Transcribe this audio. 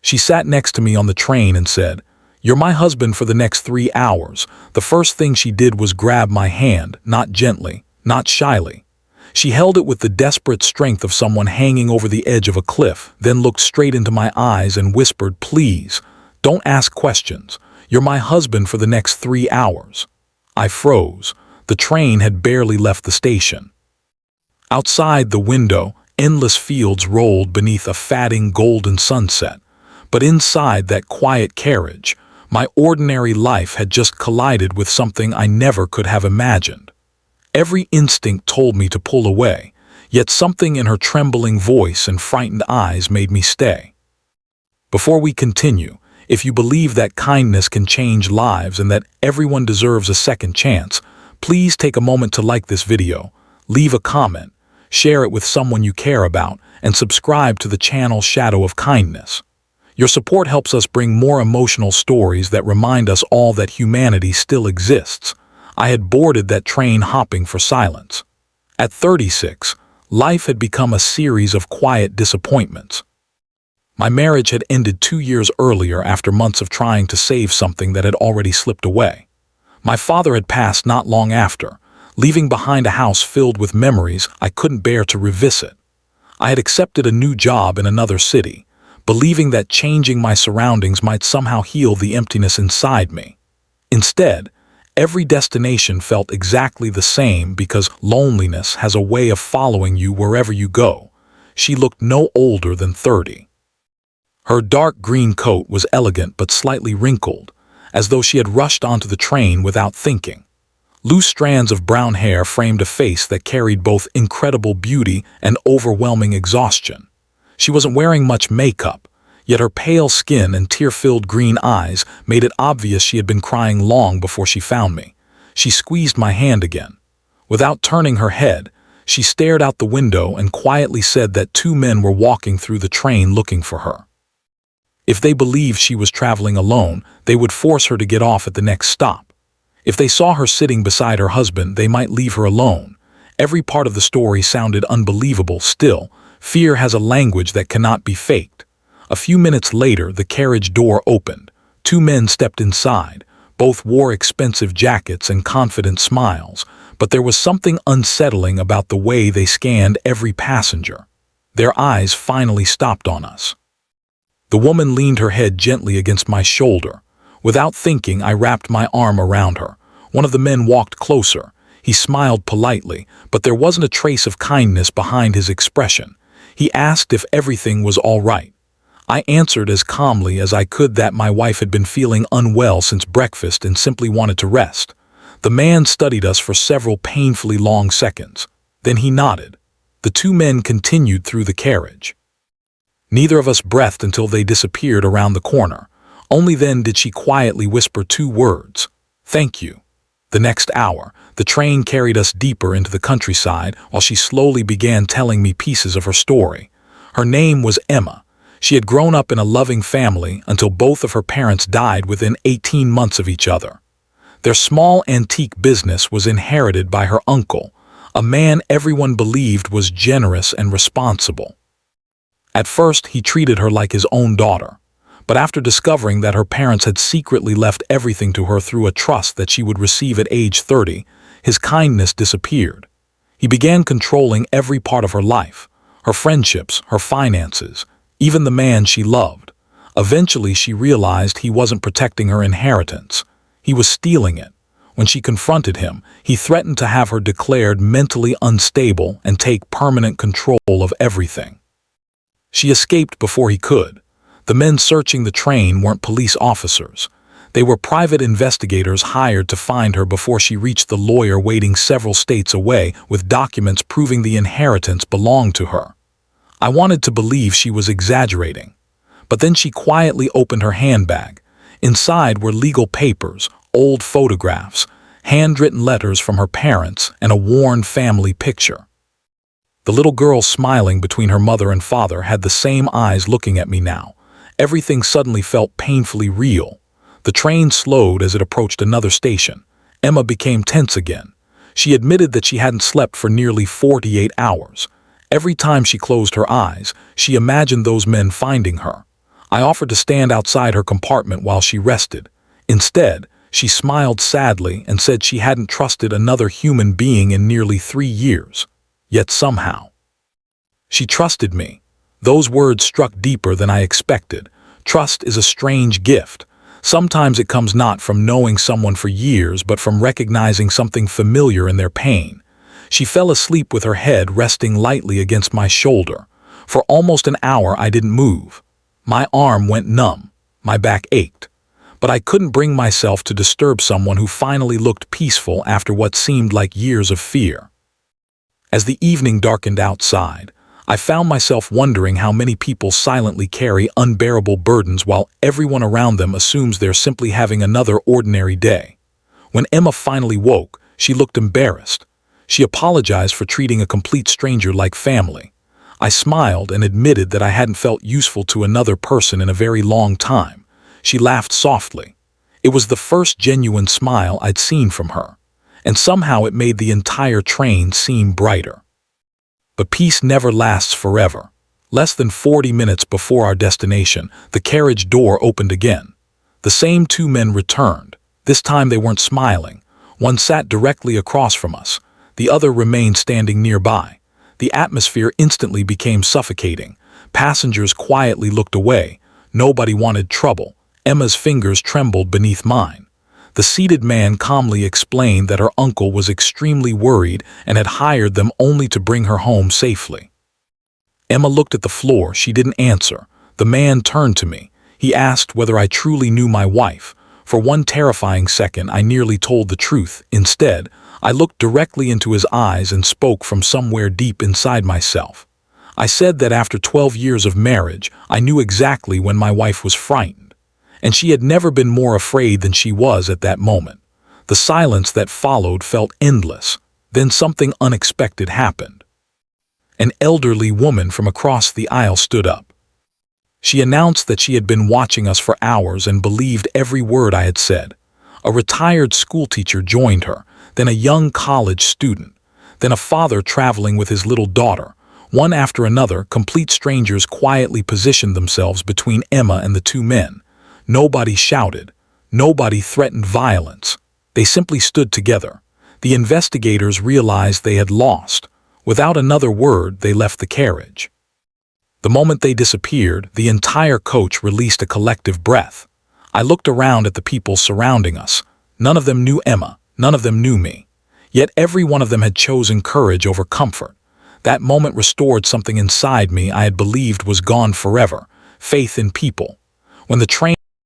She sat next to me on the train and said, "You're my husband for the next 3 hours." The first thing she did was grab my hand, not gently, not shyly. She held it with the desperate strength of someone hanging over the edge of a cliff, then looked straight into my eyes and whispered, "Please, don't ask questions. You're my husband for the next 3 hours." I froze. The train had barely left the station. Outside the window, endless fields rolled beneath a fatting golden sunset. But inside that quiet carriage, my ordinary life had just collided with something I never could have imagined. Every instinct told me to pull away, yet something in her trembling voice and frightened eyes made me stay. Before we continue, if you believe that kindness can change lives and that everyone deserves a second chance, please take a moment to like this video, leave a comment, share it with someone you care about, and subscribe to the channel Shadow of Kindness. Your support helps us bring more emotional stories that remind us all that humanity still exists. I had boarded that train hopping for silence. At 36, life had become a series of quiet disappointments. My marriage had ended 2 years earlier after months of trying to save something that had already slipped away. My father had passed not long after, leaving behind a house filled with memories I couldn't bear to revisit. I had accepted a new job in another city, believing that changing my surroundings might somehow heal the emptiness inside me. Instead, every destination felt exactly the same because loneliness has a way of following you wherever you go. She looked no older than 30. Her dark green coat was elegant but slightly wrinkled, as though she had rushed onto the train without thinking. Loose strands of brown hair framed a face that carried both incredible beauty and overwhelming exhaustion. She wasn't wearing much makeup, yet her pale skin and tear-filled green eyes made it obvious she had been crying long before she found me. She squeezed my hand again. Without turning her head, she stared out the window and quietly said that 2 men were walking through the train looking for her. If they believed she was traveling alone, they would force her to get off at the next stop. If they saw her sitting beside her husband, they might leave her alone. Every part of the story sounded unbelievable. Still, fear has a language that cannot be faked. A few minutes later, the carriage door opened. 2 men stepped inside. Both wore expensive jackets and confident smiles, but there was something unsettling about the way they scanned every passenger. Their eyes finally stopped on us. The woman leaned her head gently against my shoulder. Without thinking, I wrapped my arm around her. One of the men walked closer. He smiled politely, but there wasn't a trace of kindness behind his expression. He asked if everything was all right. I answered as calmly as I could that my wife had been feeling unwell since breakfast and simply wanted to rest. The man studied us for several painfully long seconds. Then he nodded. The 2 men continued through the carriage. Neither of us breathed until they disappeared around the corner. Only then did she quietly whisper 2 words, "Thank you." The next hour, the train carried us deeper into the countryside while she slowly began telling me pieces of her story. Her name was Emma. She had grown up in a loving family until both of her parents died within 18 months of each other. Their small antique business was inherited by her uncle, a man everyone believed was generous and responsible. At first, he treated her like his own daughter. But after discovering that her parents had secretly left everything to her through a trust that she would receive at age 30, his kindness disappeared. He began controlling every part of her life, her friendships, her finances, even the man she loved. Eventually, she realized he wasn't protecting her inheritance. He was stealing it. When she confronted him, he threatened to have her declared mentally unstable and take permanent control of everything. She escaped before he could. The men searching the train weren't police officers. They were private investigators hired to find her before she reached the lawyer waiting several states away with documents proving the inheritance belonged to her. I wanted to believe she was exaggerating. But then she quietly opened her handbag. Inside were legal papers, old photographs, handwritten letters from her parents, and a worn family picture. The little girl smiling between her mother and father had the same eyes looking at me now. Everything suddenly felt painfully real. The train slowed as it approached another station. Emma became tense again. She admitted that she hadn't slept for nearly 48 hours. Every time she closed her eyes, she imagined those men finding her. I offered to stand outside her compartment while she rested. Instead, she smiled sadly and said she hadn't trusted another human being in nearly 3 years. Yet somehow, she trusted me. Those words struck deeper than I expected. Trust is a strange gift. Sometimes it comes not from knowing someone for years, but from recognizing something familiar in their pain. She fell asleep with her head resting lightly against my shoulder. For almost an hour I didn't move. My arm went numb. My back ached. But I couldn't bring myself to disturb someone who finally looked peaceful after what seemed like years of fear. As the evening darkened outside, I found myself wondering how many people silently carry unbearable burdens while everyone around them assumes they're simply having another ordinary day. When Emma finally woke, she looked embarrassed. She apologized for treating a complete stranger like family. I smiled and admitted that I hadn't felt useful to another person in a very long time. She laughed softly. It was the first genuine smile I'd seen from her, and somehow it made the entire train seem brighter. But peace never lasts forever. Less than 40 minutes before our destination, the carriage door opened again. The same 2 men returned. This time they weren't smiling. One sat directly across from us. The other remained standing nearby. The atmosphere instantly became suffocating. Passengers quietly looked away. Nobody wanted trouble. Emma's fingers trembled beneath mine. The seated man calmly explained that her uncle was extremely worried and had hired them only to bring her home safely. Emma looked at the floor. She didn't answer. The man turned to me. He asked whether I truly knew my wife. For one terrifying second, I nearly told the truth. Instead, I looked directly into his eyes and spoke from somewhere deep inside myself. I said that after 12 years of marriage, I knew exactly when my wife was frightened. And she had never been more afraid than she was at that moment. The silence that followed felt endless. Then something unexpected happened. An elderly woman from across the aisle stood up. She announced that she had been watching us for hours and believed every word I had said. A retired schoolteacher joined her, then a young college student, then a father traveling with his little daughter. One after another, complete strangers quietly positioned themselves between Emma and the 2 men. Nobody shouted. Nobody threatened violence. They simply stood together. The investigators realized they had lost. Without another word, they left the carriage. The moment they disappeared, the entire coach released a collective breath. I looked around at the people surrounding us. None of them knew Emma. None of them knew me. Yet every one of them had chosen courage over comfort. That moment restored something inside me I had believed was gone forever: faith in people. When the train